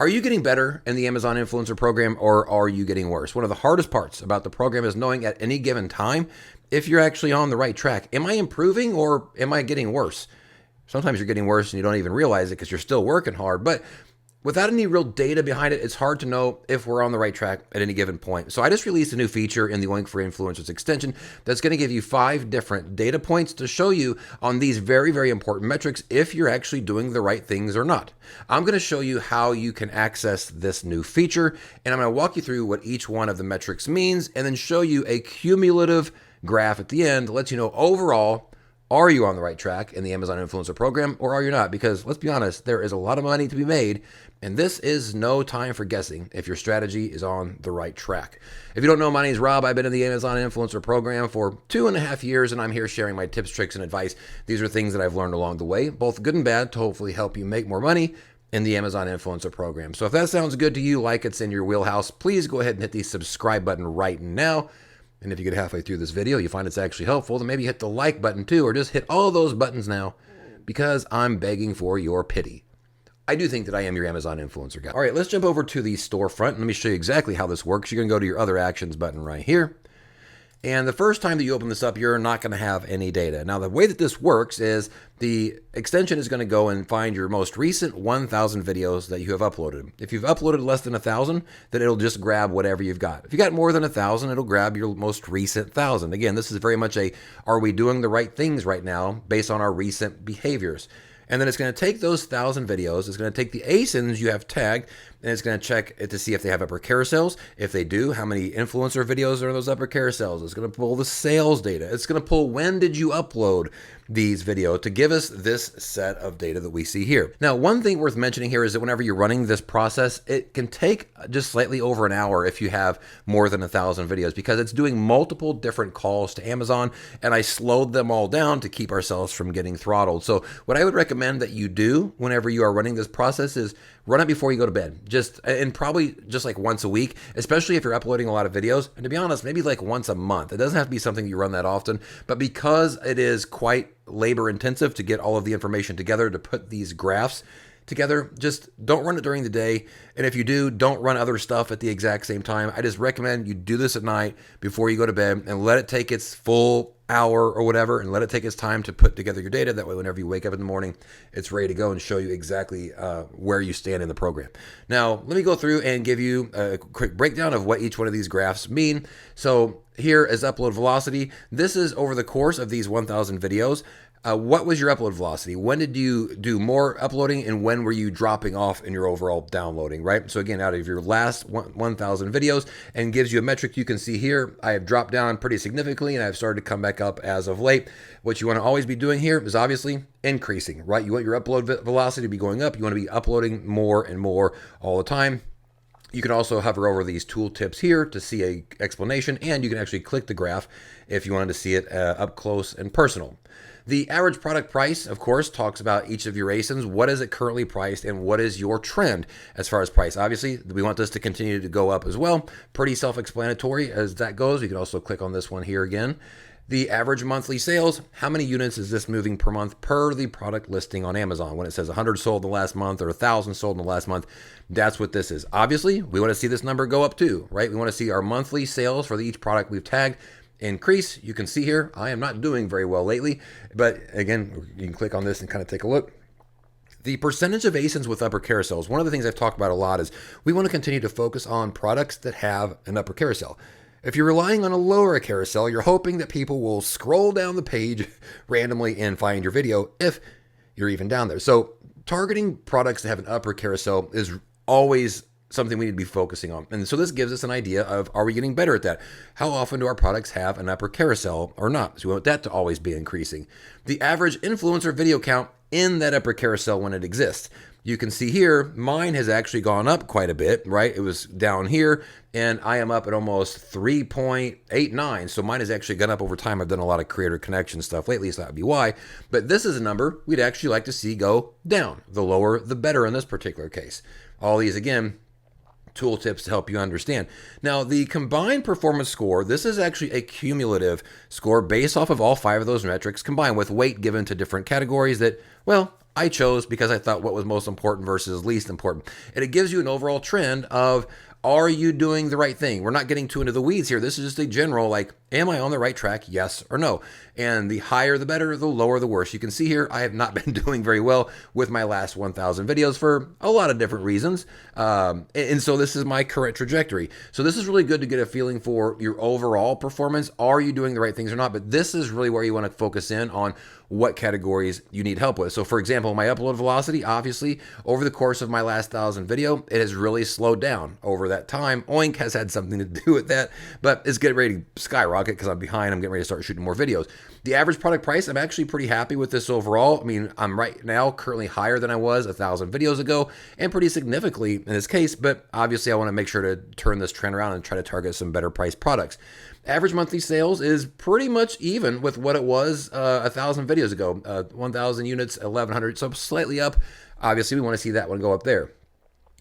Are you getting better in the Amazon Influencer Program or are you getting worse? One of the hardest parts about the program is knowing at any given time if you're actually on the right track. Am I improving or am I getting worse? Sometimes you're getting worse and you don't even realize it because you're still working hard. But without any real data behind it, it's hard to know if we're on the right track at any given point. So I just released a new feature in the Oink for Influencers extension that's going to give you 5 different data points to show you on these very, very important metrics if you're actually doing the right things or not. I'm going to show you how you can access this new feature, and I'm going to walk you through what each one of the metrics means and then show you a cumulative graph at the end that lets you know overall, are you on the right track in the Amazon Influencer Program or are you not? Because let's be honest, there is a lot of money to be made, and this is no time for guessing if your strategy is on the right track. If you don't know, my name is Rob. I've been in the Amazon Influencer Program for 2.5 years, and I'm here sharing my tips, tricks, and advice. These are things that I've learned along the way, both good and bad, to hopefully help you make more money in the Amazon Influencer Program. So if that sounds good to you, like it's in your wheelhouse, please go ahead and hit the subscribe button right now. And if you get halfway through this video, you find it's actually helpful, then maybe hit the like button too, or just hit all those buttons now because I'm begging for your pity. I do think that I am your Amazon influencer guy. All right, let's jump over to the storefront and let me show you exactly how this works. You're going to go to your other actions button right here. And the first time that you open this up, you're not going to have any data. Now, the way that this works is the extension is going to go and find your most recent 1,000 videos that you have uploaded. If you've uploaded less than 1,000, then it'll just grab whatever you've got. If you got more than 1,000, it'll grab your most recent 1,000. Again, this is very much a, are we doing the right things right now based on our recent behaviors? And then it's going to take those 1,000 videos, it's going to take the ASINs you have tagged, and it's going to check it to see if they have upper carousels. If they do, how many influencer videos are in those upper carousels? It's going to pull the sales data. It's going to pull when did you upload these videos to give us this set of data that we see here. Now, one thing worth mentioning here is that whenever you're running this process, it can take just slightly over an hour if you have more than 1,000 videos because it's doing multiple different calls to Amazon, and I slowed them all down to keep ourselves from getting throttled. So what I would recommend that you do whenever you are running this process is run it before you go to bed. And probably just like once a week, especially if you're uploading a lot of videos. And to be honest, maybe like once a month. It doesn't have to be something you run that often, but because it is quite labor intensive to get all of the information together to put these graphs together, just don't run it during the day. And if you do, don't run other stuff at the exact same time. I just recommend you do this at night before you go to bed and let it take its full hour or whatever and let it take its time to put together your data. That way, whenever you wake up in the morning, it's ready to go and show you exactly where you stand in the program. Now, let me go through and give you a quick breakdown of what each one of these graphs mean. So here is upload velocity. This is over the course of these 1,000 videos. What was your upload velocity? When did you do more uploading and when were you dropping off in your overall downloading, right? So again, out of your last 1,000 videos, and gives you a metric you can see here. I have dropped down pretty significantly and I've started to come back up as of late. What you want to always be doing here is obviously increasing, right? You want your upload velocity to be going up. You want to be uploading more and more all the time. You can also hover over these tool tips here to see an explanation, and you can actually click the graph if you wanted to see it up close and personal. The average product price, of course, talks about each of your ASINs. What is it currently priced and what is your trend as far as price? Obviously, we want this to continue to go up as well. Pretty self-explanatory as that goes. You can also click on this one here again. The average monthly sales, how many units is this moving per month per the product listing on Amazon? When it says 100 sold in the last month or 1,000 sold in the last month, that's what this is. Obviously, we want to see this number go up too, right? We want to see our monthly sales for each product we've tagged increase. You can see here, I am not doing very well lately, but again, you can click on this and kind of take a look. The percentage of ASINs with upper carousels, one of the things I've talked about a lot is we want to continue to focus on products that have an upper carousel. If you're relying on a lower carousel, you're hoping that people will scroll down the page randomly and find your video if you're even down there. So targeting products that have an upper carousel is always something we need to be focusing on. And so this gives us an idea of, are we getting better at that? How often do our products have an upper carousel or not? So we want that to always be increasing. The average influencer video count in that upper carousel when it exists. You can see here, mine has actually gone up quite a bit, right? It was down here and I am up at almost 3.89. So mine has actually gone up over time. I've done a lot of creator connection stuff lately, so that would be why. But this is a number we'd actually like to see go down. The lower, the better in this particular case. All these, again, tool tips to help you understand. Now, the combined performance score, this is actually a cumulative score based off of all 5 of those metrics combined with weight given to different categories that, well, I chose because I thought what was most important versus least important. And it gives you an overall trend of, are you doing the right thing? We're not getting too into the weeds here. This is just a general, like, am I on the right track? Yes or no. And the higher the better, the lower the worse. You can see here, I have not been doing very well with my last 1,000 videos for a lot of different reasons. And so this is my current trajectory. So this is really good to get a feeling for your overall performance. Are you doing the right things or not? But this is really where you want to focus in on what categories you need help with. So for example, my upload velocity, obviously, over the course of my last 1,000 video, it has really slowed down over that time. Oink has had something to do with that, but it's getting ready to skyrocket because I'm behind. I'm getting ready to start shooting more videos. The average product price, I'm actually pretty happy with this overall. I mean, I'm right now currently higher than I was 1,000 videos ago, and pretty significantly in this case, but obviously I want to make sure to turn this trend around and try to target some better priced products. Average monthly sales is pretty much even with what it was 1,000 videos ago. 1,000 units, 1,100, so slightly up. Obviously, we want to see that one go up there.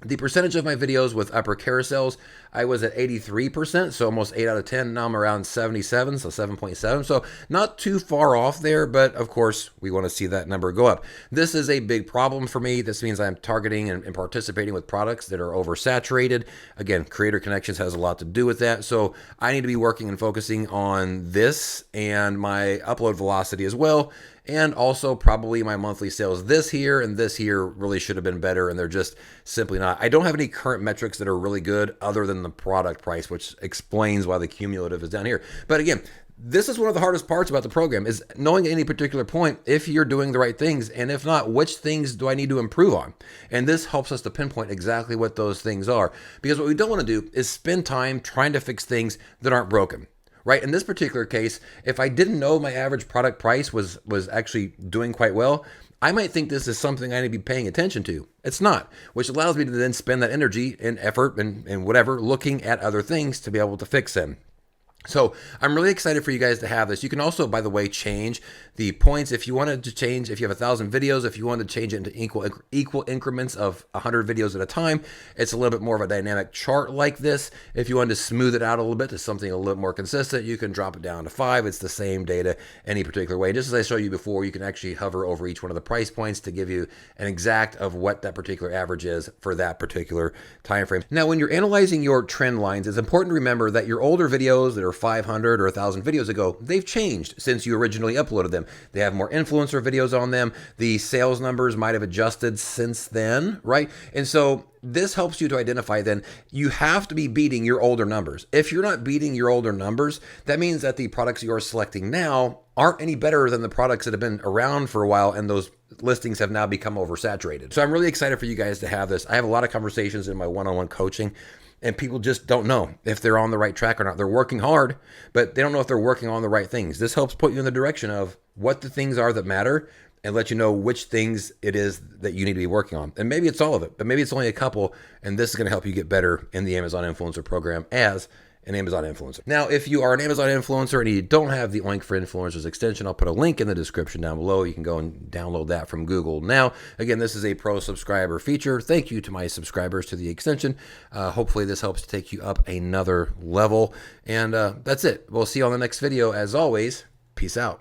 The percentage of my videos with upper carousels, I was at 83%, so almost 8 out of 10. Now I'm around 77, so 7.7. So not too far off there, but of course, we want to see that number go up. This is a big problem for me. This means I'm targeting and participating with products that are oversaturated. Again, Creator Connections has a lot to do with that. So I need to be working and focusing on this and my upload velocity as well. And also probably my monthly sales. This here and this here really should have been better, and they're just simply not. I don't have any current metrics that are really good other than the product price, which explains why the cumulative is down here. But again, this is one of the hardest parts about the program, is knowing at any particular point if you're doing the right things, and if not, which things do I need to improve on? And this helps us to pinpoint exactly what those things are. Because what we don't want to do is spend time trying to fix things that aren't broken. Right? In this particular case, if I didn't know my average product price was actually doing quite well, I might think this is something I need to be paying attention to. It's not, which allows me to then spend that energy and effort and whatever looking at other things to be able to fix them. So I'm really excited for you guys to have this. You can also, by the way, change the points if you wanted to change. If you have 1,000 videos, if you wanted to change it into equal increments of 100 videos at a time, it's a little bit more of a dynamic chart like this. If you wanted to smooth it out a little bit to something a little more consistent, you can drop it down to 5. It's the same data any particular way. Just as I showed you before, you can actually hover over each one of the price points to give you an exact of what that particular average is for that particular time frame. Now, when you're analyzing your trend lines, it's important to remember that your older videos that are 500 or 1,000 videos ago, they've changed since you originally uploaded them. They have more influencer videos on them. The sales numbers might have adjusted since then, right? And so this helps you to identify then you have to be beating your older numbers. If you're not beating your older numbers, that means that the products you're selecting now aren't any better than the products that have been around for a while, and those listings have now become oversaturated. So I'm really excited for you guys to have this. I have a lot of conversations in my one-on-one coaching, and people just don't know if they're on the right track or not. They're working hard, but they don't know if they're working on the right things. This helps put you in the direction of what the things are that matter and let you know which things it is that you need to be working on. And maybe it's all of it, but maybe it's only a couple, and this is going to help you get better in the Amazon Influencer program as an Amazon influencer. Now, if you are an Amazon influencer and you don't have the Oink for Influencers extension, I'll put a link in the description down below. You can go and download that from Google now. Again, this is a pro subscriber feature. Thank you to my subscribers to the extension. Hopefully this helps to take you up another level. And that's it. We'll see you on the next video. As always, peace out.